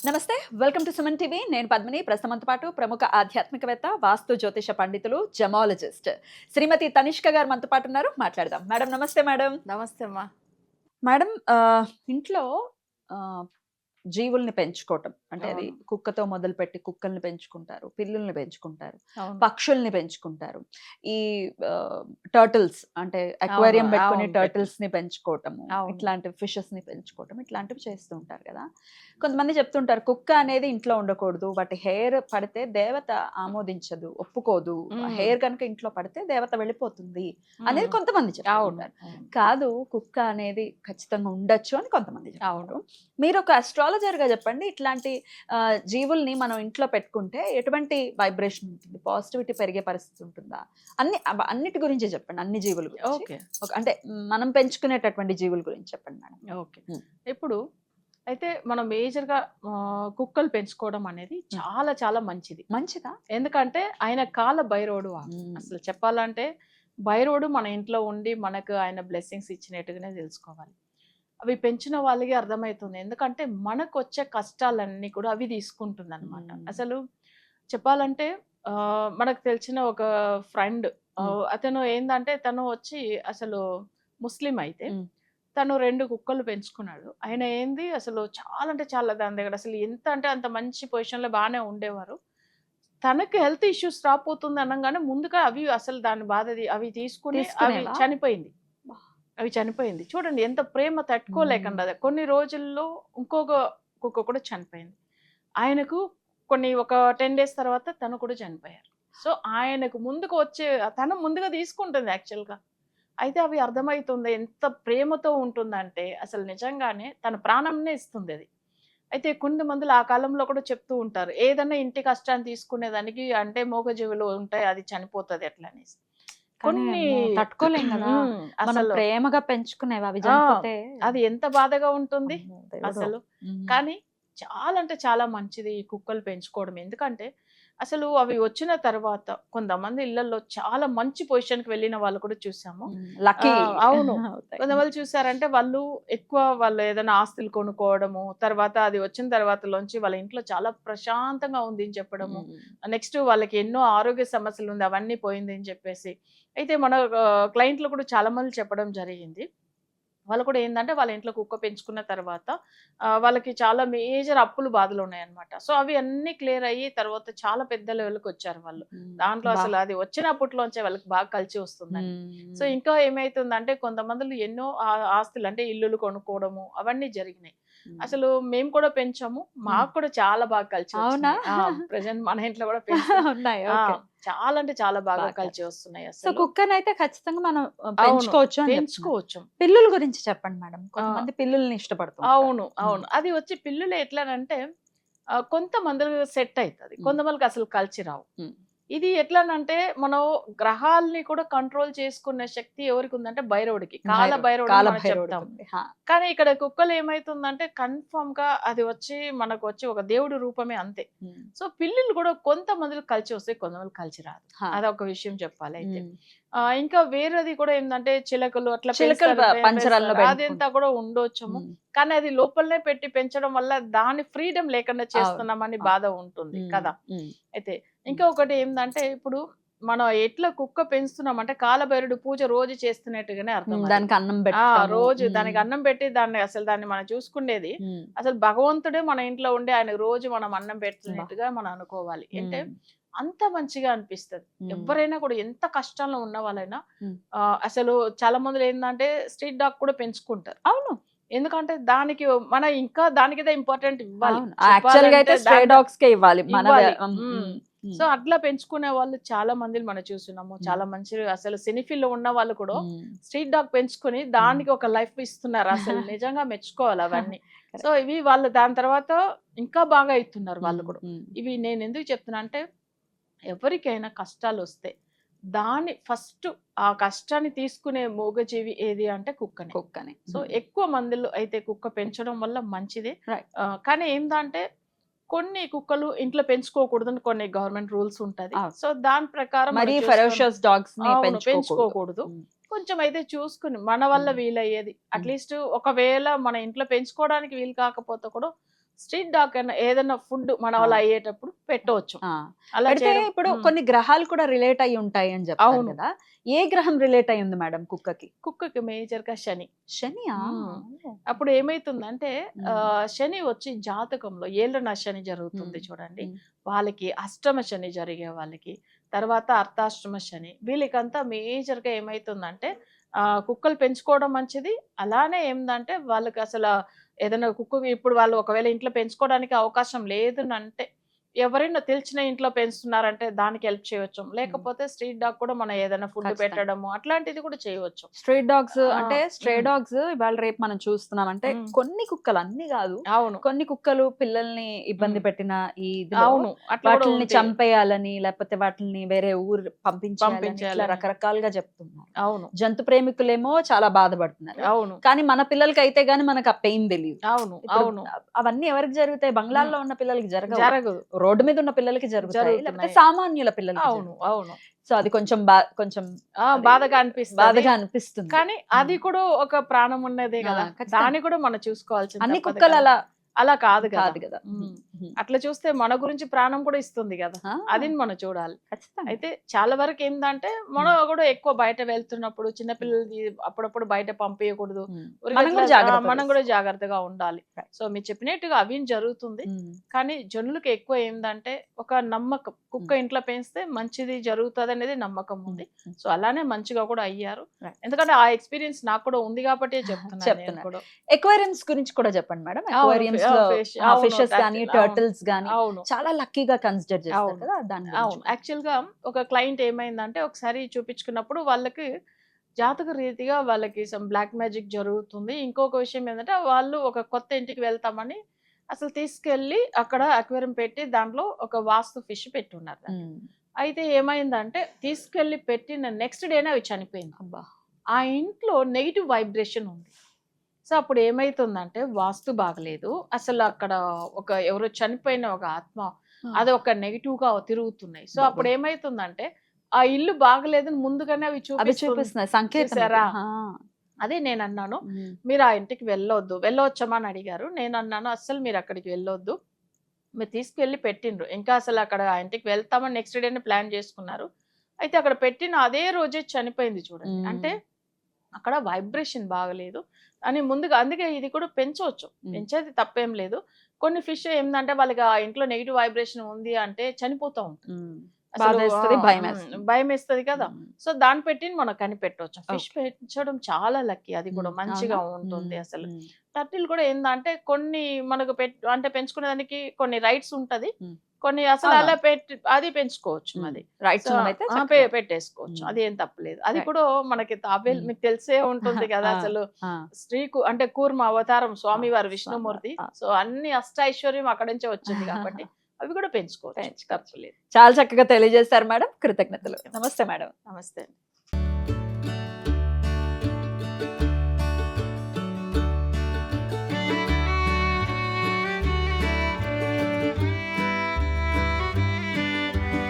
నమస్తే. Welcome to Suman TV. నేను పద్మిని. ప్రస్తుతంతో పాటు ప్రముఖ ఆధ్యాత్మికవేత్త, వాస్తు జ్యోతిష పండితులు, జెమాలజిస్ట్ శ్రీమతి తనిష్క గారు మనతో పాటు ఉన్నారు. మాట్లాడదాం. మేడం నమస్తే మేడం. నమస్తే అమ్మా. మేడం ఇంట్లో ఆహ్, జీవుల్ని పెంచుకోవటం అంటే అది అవును. కుక్కతో మొదలుపెట్టి కుక్కల్ని పెంచుకుంటారు, పిల్లుల్ని పెంచుకుంటారు, అవును. పక్షుల్ని పెంచుకుంటారు. ఈ టర్టిల్స్ అంటే అవును. అక్వేరియం పెట్టుకొని అవును. టర్టిల్స్ ని పెంచుకోవటము, అవును. ఇట్లాంటి ఫిషెస్ ని పెంచుకోవటం ఇట్లాంటివి చేస్తూ ఉంటారు కదా. కొంతమంది చెప్తుంటారు కుక్క అనేది ఇంట్లో ఉండకూడదు, వాటి హెయిర్ పడితే దేవత ఆమోదించదు, ఒప్పుకోదు, హ్మ్. హెయిర్ కనుక ఇంట్లో పడితే దేవత వెళ్ళిపోతుంది అనేది హ్మ్. కొంతమంది చెప్తూ అవును. ఉంటారు. అవును. కాదు, కుక్క అనేది ఖచ్చితంగా ఉండొచ్చు అని కొంతమంది అవును. చెప్తారు. మీరు ఒక అస్ట్రాలజర్ గా చెప్పండి, ఇట్లాంటి జీవుల్ని మనం ఇంట్లో పెట్టుకుంటే ఎటువంటి వైబ్రేషన్ ఉంటుంది, పాజిటివిటీ పెరిగే పరిస్థితి ఉంటుందా, అన్నిటి గురించి చెప్పండి, అన్ని జీవుల గురించి. ఓకే. అంటే మనం పెంచుకునేటటువంటి జీవుల గురించి చెప్పండి మేడం. ఓకే. ఇప్పుడు అయితే మనం మేజర్‌గా కుక్కలు పెంచుకోవడం అనేది చాలా చాలా మంచిది. మంచిదా? ఎందుకంటే ఆయన కాల భైరవుడు ఉమ్, అసలు చెప్పాలంటే భైరవుడు మన ఇంట్లో ఉండి మనకు ఆయన బ్లెస్సింగ్స్ ఇచ్చినట్టుగానే తెలుసుకోవాలి. అవి పెంచిన వాళ్ళకి అర్థమైతుంది. ఎందుకంటే మనకొచ్చే కష్టాలన్నీ కూడా అవి తీసుకుంటుందన్నమాట. ఉమ్, అసలు చెప్పాలంటే మనకు తెలిసిన ఒక ఫ్రెండ్ ఉమ్, అతను ఏందంటే తను వచ్చి అసలు ముస్లిం అయితే ఉమ్, తను 2 కుక్కలు పెంచుకున్నాడు. ఆయన ఏంది అసలు చాలా అంటే చాలా దాని దగ్గర అసలు ఎంత అంటే అంత మంచి పొజిషన్‌లో బానే ఉండేవారు. తనకి హెల్త్ ఇష్యూస్ రాపోతుంది అనంగానే ముందుగా అవి అసలు దాని బాధది అవి తీసుకొని అవి తీసుకునేవా? చనిపోయింది. అవి చనిపోయింది. చూడండి ఎంత ప్రేమ ఉమ్, తట్టుకోలేకుండా కొన్ని రోజుల్లో ఇంకొక కుక్క కూడా చనిపోయింది. ఆయనకు ఒక 10 డేస్ తర్వాత తను కూడా చనిపోయారు. సో, ఆయనకు ముందుకు వచ్చే తను ముందుగా తీసుకుంటుంది యాక్చువల్‌గా. అయితే అవి అర్థమైతుంది ఎంత ప్రేమతో ఉంటుందంటే అసలు నిజంగానే తన ప్రాణంనే ఇస్తుందది. అయితే కొంతమందులు ఆ కాలంలో కూడా చెప్తూ ఉంటారు. ఏదన్నా ఇంటి కష్టాన్ని తీసుకునేదానికి అంటే మూగజీవులు ఉంటాయి అది చనిపోతది అట్లా అనేసి. కానీ కొన్ని అమ్మో, తట్టుకోలేం కదా. మనం అసలు ప్రేమగా పెంచుకునేవి అవి ఆ! చనిపోతే అది ఎంత బాధగా ఉంటుంది అమ్మో దేవుడో. అసలు. ఉమ్, కానీ చాలా అంటే చాలా మంచిది ఈ కుక్కలు పెంచుకోవడం. ఎందుకంటే అసలు అవి వచ్చిన తర్వాత కొంతమంది ఇళ్లల్లో చాలా మంచి పొజిషన్‌కి వెళ్ళిన వాళ్ళు కూడా చూసాము. లక్కీ అవును. అవుతాయి. కొంతమంది చూసారంటే వాళ్ళు ఏదైనా ఆస్తులు కొనుక్కోవడము, తర్వాత అది వచ్చిన తర్వాతలోంచి వాళ్ళ ఇంట్లో చాలా ప్రశాంతంగా ఉంది అని చెప్పడము. ఉమ్, నెక్స్ట్ వాళ్ళకి ఎన్నో ఆరోగ్య సమస్యలుంది అవన్నీ పోయింది అని చెప్పేసి. అయితే మన క్లయింట్లు కూడా చాలా మంది చెప్పడం జరిగింది. వాళ్ళు కూడా ఏందంటే వాళ్ళ ఇంట్లో కుక్క పెంచుకున్న తర్వాత వాళ్ళకి చాలా మేజర్ అప్పులు బాధలున్నాయన్నమాట. సో, అవి అన్నీ క్లియర్ అయ్యి తర్వాత చాలా పెద్ద లెవెల్‌కొచ్చారు వాళ్ళు. ఉమ్, దాంట్లో బా అసలు అది వచ్చిన అప్పట్లోంచే వాళ్ళకి బాగా కలిసి వస్తుందని. సో, ఉమ్, ఇంకా ఏమైతుందంటే కొంతమందులు ఎన్నో ఆస్తులు అంటే ఇల్లులు కొనుక్కోవడము అవన్నీ జరిగినాయి. ఉమ్, అసలు మేము కూడా పెంచాము. ఉమ్. మాకు కూడా చాలా బాగా కలిసి అవునా? వచ్చినాయి. ప్రెజెంట్ మన ఇంట్లో కూడా పెంచుతున్నాం. ఉన్నాయి. ఆ! ఓకే. చాలా అంటే చాలా బాగా బాగా కలిసి కలిసి. వస్తున్నాయి సో, అసలు. కుక్కనైతే ఖచ్చితంగా మనం అవును. పెంచుకోవచ్చు అని చెప్తున్నారు. పెంచుకోవచ్చు. పిల్లుల గురించి చెప్పండి మేడం. ఆ! కొంతమంది పిల్లుల్ని ఇష్టపడుతూ ఉంటారు. అవును. హ్మ్. అవును. అది వచ్చి పిల్లులు ఎట్లనంటే కొంతమందికి సెట్ అయితది. హ్మ్. కొంతమందికి అసలు కలిసి రావు. హ్మ్. ఇది ఎట్లనంటే మనం గ్రహాల్ని కూడా కంట్రోల్ చేసుకునే శక్తి ఎవరికుందంటే భైరవుడికి. కాల భైరవుడని మనం చెప్తాం. కాలభైరవుడికుంది. ఆ! కానీ ఇక్కడ కుక్కలు ఏమైతుందంటే కన్ఫర్మ్‌గా అది వచ్చి మనకొచ్చి ఒక దేవుడి రూపమే అంతే. హ్మ్. సో, పిల్లులు కూడా కొంతమందికి కలిసి వస్తాయి. కొంతమందికి కలిసి రాదు. ఆ! అదొక విషయం చెప్పాలయితే. హ్మ్. ఇంకా వేరేది కూడా ఏందంటే చిలకలు అట్లా చిలుకలు పెంచుతారు. పంజరాల్లో పెంచుతారు. అదంతా పెంచుకుంటారు. కూడా ఉండొచ్చేమో. హ్మ్. కానీ అది లోపలనే పెట్టి పెంచడం వల్ల దాని ఫ్రీడమ్ లేకుండా అవును. చేస్తున్నామని అవును. బాధ ఉంటుంది హ్మ్. కదా! హ్మ్. అయితే హ్మ్. ఇంకొకటి ఏందంటే ఇప్పుడు మనం ఎట్లా కుక్క పెంచుతున్నామంటే కాలభైరవుడి పూజ రోజు చేస్తున్నట్టుగానే అర్థం హ్మ్. అది. దానికి అన్నం పెట్టటము. రోజు హ్మ్. దానికి అన్నం పెట్టి దాన్ని మనం చూసుకునేది. హ్మ్. అసలు భగవంతుడే మన ఇంట్లో ఉండి ఆయనకు రోజు మనం అన్నం అబ్బా! పెడుతున్నట్టుగా మనం అనుకోవాలి. అంటే హ్మ్. అంత మంచిగా అనిపిస్తది. హ్మ్. ఎవ్వరైనా కూడా ఎంత కష్టంలో ఉన్న వాళ్ళైనా హ్మ్. అసలు చాలా మందిలో ఏందంటే స్ట్రీట్ డాగ్ కూడా పెంచుకుంటారు. అవును. ఎందుకంటే దానికి మన ఇంకా దానికిదే ఇంపార్టెంట్ ఇవ్వాలి. అవును. యాక్చువల్‌గా అయితే చెప్పాలంటే స్ట్రే దాని డాగ్స్‌కే ఇవ్వాలి. ఇవ్వాలి. హ్మ్. హ్మ్. హ్మ్. హ్మ్. సో, అట్లా పెంచుకునే వాళ్ళు చాలా మందిని మనం చూస్తున్నాము. హ్మ్. చాలా మంచి అసలు సినీ ఫీల్డ్‌లో ఉన్న వాళ్ళు కూడా హ్మ్. స్ట్రీట్ డాగ్ పెంచుకొని హ్మ్. దానికి ఒక లైఫ్ ఇస్తున్నారు. అసలు నిజంగా మెచ్చుకోవాలి అవన్నీ. So, correct. ఇవి వాళ్ళు దాని తర్వాత ఇంకా బాగా అయితున్నారు వాళ్ళు హ్మ్. కూడా. హ్మ్. ఇవి నేనెందుకు చెప్తున్నా అంటే ఎవరికైనా కష్టాలొస్తే దాన్ని ఫస్ట్ ఆ కష్టాన్ని తీసుకునే మూగజీవి ఏది అంటే కుక్కనే. కుక్కని. సో, హ్మ్. ఎక్కువ మందిలో అయితే కుక్క పెంచడం వల్ల మంచిదే. రైట్. కానీ ఏందంటే కొన్ని కుక్కలు ఇంట్లో పెంచుకోకూడదని కొన్ని గవర్నమెంట్ రూల్స్ ఉంటది. అవును. సో, దాని ప్రకారం మనం మరీ చూసుకొని ఫెరోషియస్ డాగ్స్‌ని అవును. పెంచుకోకూడదు. పెంచుకోకూడదు. హ్మ్. కొంచెం అయితే చూసుకొని మన వల్ల హ్మ్. వీలయ్యేది. హ్మ్. అట్‌లీస్ట్ ఒకవేళ మన ఇంట్లో పెంచుకోవడానికి వీలు కాకపోతే కూడా స్ట్రీట్ డాగ్ అన్న ఏదైనా ఫుడ్ మన వల్ల అయ్యేటప్పుడు పెట్టవచ్చు. ఆ. అలా పెడితే చేయడం ఇప్పుడు కొన్ని గ్రహాలు కూడా రిలేట్ అయి ఉంటాయి అని చెప్తారు అవును. కదా. ఏ గ్రహం రిలేట్ అయి ఉంది మేడం కుక్కకి? కుక్కకి మేజర్ గా శని. శనియా? అప్పుడు ఏమైతుందంటే శని వచ్చి జాతకంలో ఏళ్ళ శని జరుగుతుంది మ్మ్. చూడండి. మ్మ్. వాళ్ళకి అష్టమ శని జరిగే వాళ్ళకి, తర్వాత అర్ధాష్టమ శని, వీళ్ళకంతా మేజర్ గా ఏమైతుందంటే కుక్కలు పెంచుకోవడం మంచిది. అలానే ఏందంటే వాళ్ళకి అసలు ఏదైనా కుక్క ఇప్పుడు వాళ్ళు ఒకవేళ ఇంట్లో పెంచుకోవడానికి అవకాశం లేదు అంటే ఎవరైనా తెలిసిన ఇంట్లో పెంచుతున్నారంటే దానికి హెల్ప్ చేయవచ్చు. లేకపోతే స్ట్రీట్ డాగ్ కూడా మనం ఏదైనా ఫుడ్ ఖచ్చితంగా. పెట్టడము అట్లాంటిది కూడా చేయవచ్చు. స్ట్రీట్ డాగ్స్ ఆ, అంటే స్ట్రే మ్మ్. డాగ్స్ ఇవాళ రేపు మనం చూస్తున్నాం అంటే మ్మ్. కొన్ని కుక్కలు, అన్ని కాదు, అవును. కొన్ని కుక్కలు పిల్లల్ని ఇబ్బంది మ్మ్. పెట్టిన ఈ ఇదిలో అవును. అట్లా కూడా వాటిని ఉంటాయి. చంపేయాలని లేకపోతే వాటిని వేరే ఊరు పంపించేయాలని ఇట్లా పంపించేయాలని. రకరకాలుగా చెప్తున్నారు. అవును. జంతు ప్రేమికులేమో చాలా బాధపడుతున్నారు. అవును. కానీ మన పిల్లలకి అయితే గానీ మనకు ఆ పెయిన్ తెలియదు. అవును. ఇప్పుడు అవును. అవన్నీ ఎవరికి జరుగుతాయి? బంగ్లాల్లో ఉన్న పిల్లలకి జరగవు, జరగదు. రోడ్డు మీద ఉన్న పిల్లలకి జరుగుతాయి, లేకపోతే జరుగుతున్నాయి. సామాన్యుల పిల్లలకి అవును. జరుగుతాయి. అవును. సో అది కొంచెం కొంచెం అది బాధగా అనిపిస్తది. బాధగా అనిపిస్తుంది. కానీ అది కూడా ఒక ప్రాణం ఉన్నదే ఆ, కదా. ఖచ్చితంగా. దాన్ని కూడా మనం చూసుకోవాల్సింది అన్ని తప్పదు కుక్కలు కదా. అలా అలా కాదు కాదు కదా. కదా. అట్లా చూస్తే మన గురించి ప్రాణం కూడా ఇస్తుంది కదా. ఆ, అది మనం చూడాలి. ఖచ్చితంగా. అయితే చాలా వరకు ఏంటంటే మనం కూడా ఎక్కువ బయట వెళ్తున్నప్పుడు చిన్నపిల్లలది అప్పుడప్పుడు బయట పంపించకూడదు. ఉమ్. ఊరికే మనం కూడా ఇట్లా, జాగ్రత్త మనం కూడా తీసుకోవాలి. జాగ్రత్తగా ఉండాలి. Right. సో మీరు చెప్పినట్టుగా అవి జరుగుతుంది. కానీ జనులకు ఎక్కువ ఏందంటే ఒక నమ్మకం, కుక్క ఇంట్లో పెంచితే మంచిది జరుగుతుంది అనేది నమ్మకం ఉంది. సో అలానే మంచిగా కూడా అయ్యారు. Right. ఎందుకంటే ఆ ఎక్స్పీరియన్స్ నాకు కూడా ఉంది కాబట్టి చెప్తున్నాను నేను చెప్తున్నారు. కూడా. ఎక్వేరియమ్స్ గురించి కూడా చెప్పండి మేడం. అవును, ఎక్వేరియమ్స్ లో అవును, ఫిషెస్ కానీ turtle, టర్టిల్స్ కానీ అవును. చాలా లక్కీగా కన్సిడర్ చేస్తారు అవును. కదా, దాని అవును. గురించి. యాక్చువల్ గా ఒక క్లయింట్ ఏమైందంటే ఒకసారి చూపించుకున్నప్పుడు వాళ్ళకి జాతక రీతిగా వాళ్ళకి సమ్ బ్లాక్ మ్యాజిక్ జరుగుతుంది. ఇంకొక విషయం ఏంటంటే వాళ్ళు ఒక కొత్త ఇంటికి వెళ్తామని అసలు తీసుకెళ్లి అక్కడ అక్వేరియం పెట్టి దాంట్లో ఒక వాస్తు ఫిష్ పెట్టి ఉన్నారు దాన్ని. అయితే ఏమైందంటే తీసుకెళ్లి పెట్టిన నెక్స్ట్ డేనే అవి చనిపోయింది. అబ్బా. ఆ ఇంట్లో నెగిటివ్ వైబ్రేషన్ ఉంది. సో అప్పుడు ఏమైతుందంటే వాస్తు బాగలేదు, అసలు అక్కడ ఒక ఎవరో చనిపోయిన ఒక ఆత్మ అది ఒక నెగిటివ్ గా తిరుగుతున్నాయి. సో అప్పుడు ఏమైతుందంటే ఆ ఇల్లు బాగలేదని ముందుగానే అవి అవి చూపిస్తున్నాయి సంకేతం. చూసారా? ఆ. అదే నేను అన్నాను, ఉమ్. మీరు ఆ ఇంటికి వెళ్ళొచ్చమా అని అడిగారు. నేను అన్నాను అస్సలు మీరు అక్కడికి వెళ్ళొద్దు, మీరు తీసుకువెళ్ళి పెట్టిండ్రు. ఇంకా అసలు అక్కడ ఆ ఇంటికి వెళ్తామని నెక్స్ట్ డేనే ప్లాన్ చేసుకున్నారు. అయితే అక్కడ పెట్టిన అదే రోజే చనిపోయింది చూడండి. అంటే అక్కడ వైబ్రేషన్ బాగలేదు అని ముందుగా, అందుకే ఇది కూడా పెంచవచ్చు, పెంచేది తప్పేం లేదు. కొన్ని ఫిష్ ఏంటంటే వాళ్ళకి ఆ ఇంట్లో నెగిటివ్ వైబ్రేషన్ ఉంది అంటే చనిపోతా ఉంటుంది. అసలు భయం వేస్తుంది కదా. సో దాన్ని పెట్టి మనం కనిపెట్టవచ్చు. ఫిష్ పెంచడం చాలా లక్కీ, అది కూడా మంచిగా ఉంటుంది. అసలు టర్టిల్ కూడా ఏంటంటే కొన్ని మనకు అంటే పెంచుకునే దానికి కొన్ని రైట్స్ ఉంటది, కొన్ని అసలు అలా అది పెంచుకోవచ్చు. అది పెట్టేసుకోవచ్చు, అది ఏం తప్పలేదు. అది కూడా మనకి తాబేలు మీకు తెలిసే ఉంటుంది కదా. అసలు స్త్రీకు అంటే కూర్మ అవతారం స్వామివారు విష్ణుమూర్తి. సో అన్ని అష్టైశ్వర్యం అక్కడి నుంచే వచ్చింది కాబట్టి అవి కూడా పెంచుకోవచ్చు, తప్పలేదు. చాలా చక్కగా తెలియజేశారు మేడం. కృతజ్ఞతలు. నమస్తే మేడం. నమస్తే.